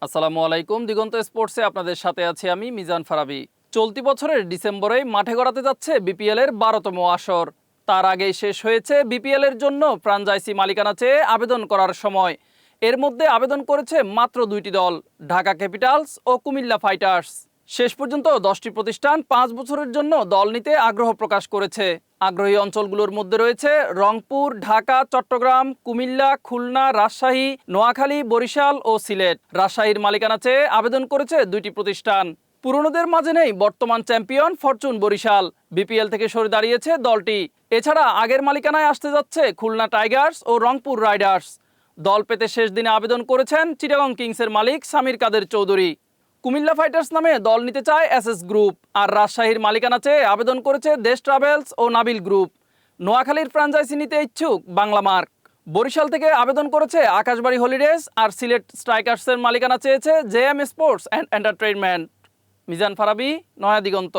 আসসালামু আলাইকুম। দিগন্ত স্পোর্টসে আপনাদের সাথে আছি আমি মিজান ফারাবি। চলতি বছরের ডিসেম্বরেই মাঠে গড়াতে যাচ্ছে বিপিএল এর ১২তম আসর। তার আগেই শেষ হয়েছে বিপিএল এর জন্য ফ্র্যাঞ্চাইজি মালিকানা চেয়ে আবেদন করার সময়। এর মধ্যে আবেদন করেছে মাত্র দুইটি দল, ঢাকা ক্যাপিটালস ও কুমিল্লা ফাইটার্স। শেষ পর্যন্ত 10টি প্রতিষ্ঠান 5 বছরের জন্য দল নিতে আগ্রহ প্রকাশ করেছে। আগ্রহী অঞ্চলগুলোর মধ্যে রয়েছে রংপুর, ঢাকা, চট্টগ্রাম, কুমিল্লা, খুলনা, রাজশাহী, নোয়াখালী, বরিশাল ও সিলেট। রাজশাহীর মালিকানা চেয়ে আবেদন করেছে দুইটি প্রতিষ্ঠান। পুরনোদের মাঝে নেই বর্তমান চ্যাম্পিয়ন ফরচুন বরিশাল, বিপিএল থেকে সরে দাঁড়িয়েছে দলটি। এছাড়া আগের মালিকানায় আসতে যাচ্ছে খুলনা টাইগার্স ও রংপুর রাইডার্স। দল পেতে শেষ দিনে আবেদন করেছেন চিটাগং কিংসের মালিক সামির কাদের চৌধুরী। কুমিল্লা ফাইটার্স নামে দল নিতে চায় এসএস গ্রুপ, আর রাজশাহীর মালিকানা চেয়ে আবেদন করেছে দেশ ট্রাভেলস ও নাবিল গ্রুপ। নোয়াখালীর ফ্র্যাঞ্চাইজি নিতে ইচ্ছুক বাংলা মার্ক। বরিশাল থেকে আবেদন করেছে আকাশবাড়ি হলিডেজ, আর সিলেট স্ট্রাইকার্সের মালিকানা চেয়েছে JM sports and entertainment. Mizan Farabi, Naya Diganta.